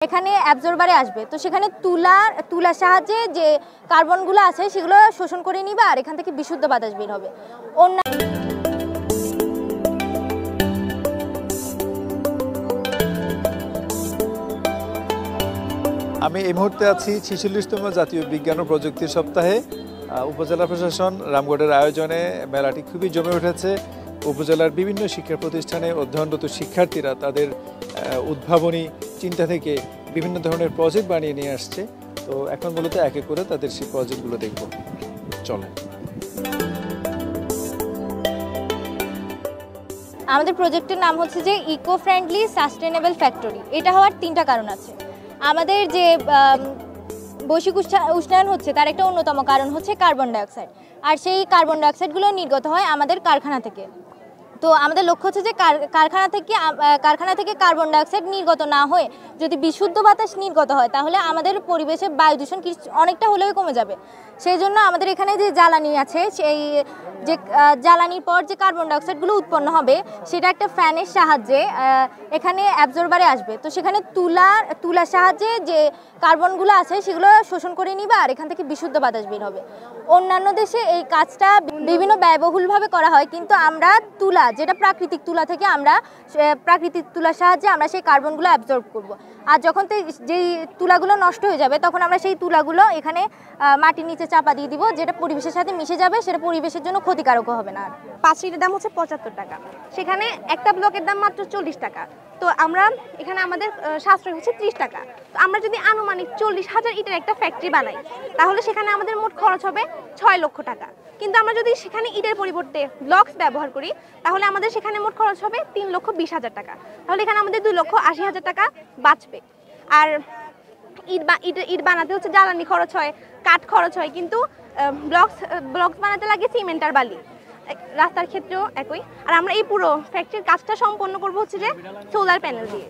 এখানে অ্যাবজর্বারে আসবে, তো সেখানে তুলার সাহায্যে যে কার্বনগুলো আছে সেগুলো শোষণ করে নিবে আর এখান থেকে বিশুদ্ধ বাতাস বের হবে। আমি এই মুহূর্তে আছি 46তম জাতীয় বিজ্ঞান ও প্রযুক্তি সপ্তাহে। উপজেলা প্রশাসন রামগড়ের আয়োজনে মেলাটি খুবই জমে উঠেছে। উপজেলার বিভিন্ন শিক্ষা প্রতিষ্ঠানে অধ্যয়নরত শিক্ষার্থীরা তাদের উদ্ভাবনী চিন্তা থেকে বিভিন্ন ধরনের প্রজেক্ট বানিয়ে নিয়ে আসছে। তো এখন মূলত এক এক করে তাদের সেই প্রজেক্টগুলো দেখব। চলে আমাদের প্রজেক্টের নাম হচ্ছে যে ইকো ফ্রেন্ডলি সাস্টেনেবল ফ্যাক্টরি। এটা হওয়ার তিনটা কারণ আছে। আমাদের যে বৈশ্বিক উষ্ণায়ন হচ্ছে তার একটা অন্যতম কারণ হচ্ছে কার্বন ডাইঅক্সাইড, আর সেই কার্বন ডাইঅক্সাইডগুলো নির্গত হয় আমাদের কারখানা থেকে। তো আমাদের লক্ষ্য হচ্ছে যে কারখানা থেকে কার্বন ডাইঅক্সাইড নির্গত না হয়ে যদি বিশুদ্ধ বাতাস নির্গত হয় তাহলে আমাদের পরিবেশে বায়ু দূষণ অনেকটা হলেও কমে যাবে। সেই জন্য আমাদের এখানে যে জ্বালানি আছে, সেই যে জ্বালানির পর যে কার্বন ডাইঅক্সাইডগুলো উৎপন্ন হবে সেটা একটা ফ্যানের সাহায্যে এখানে অ্যাবজর্বারে আসবে, তো সেখানে তুলার সাহায্যে যে কার্বনগুলো আছে সেগুলো শোষণ করে নিবে আর এখান থেকে বিশুদ্ধ বাতাস বের হবে। অন্যান্য দেশে এই কাজটা বিভিন্ন ব্যয়বহুলভাবে করা হয়, কিন্তু আমরা যেটা প্রাকৃতিক তুলা থেকে প্রাকৃতিক তুলার সাহায্যে আমরা সেই কার্বনগুলো অ্যাবজর্ব করব। আর যখন যেই তুলাগুলো নষ্ট হয়ে যাবে তখন আমরা সেই তুলাগুলো এখানে মাটির নিচে চাপা দিয়ে দিব, যেটা পরিবেশের সাথে মিশে যাবে, সেটা পরিবেশের জন্য ক্ষতিকারকও হবে না। 5 লিটার দাম হচ্ছে 75 টাকা, সেখানে একটা ব্লকের দাম মাত্র 40 টাকা। তো আমরা এখানে আমাদের সাশ্রয় হচ্ছে 30 টাকা। তো আমরা যদি আনুমানিক 40,000 ইটের একটা ফ্যাক্টরি বানাই তাহলে সেখানে আমাদের মোট খরচ হবে 6 লক্ষ টাকা। কিন্তু আমরা যদি সেখানে ইটের পরিবর্তে ব্লকস ব্যবহার করি তাহলে আমাদের সেখানে মোট খরচ হবে 3,20,000 টাকা। তাহলে এখানে আমাদের 2,80,000 টাকা বাঁচবে। আর ইট বানাতে হচ্ছে জ্বালানি খরচ হয়, কাঠ খরচ হয়, কিন্তু ব্লকস বানাতে লাগে সিমেন্ট আর বালি। রাস্তার ক্ষেত্রেও একই। আর আমরা এই পুরো ফ্যাক্টরির কাজটা সম্পন্ন করবো হচ্ছে যে সোলার প্যানেল দিয়ে।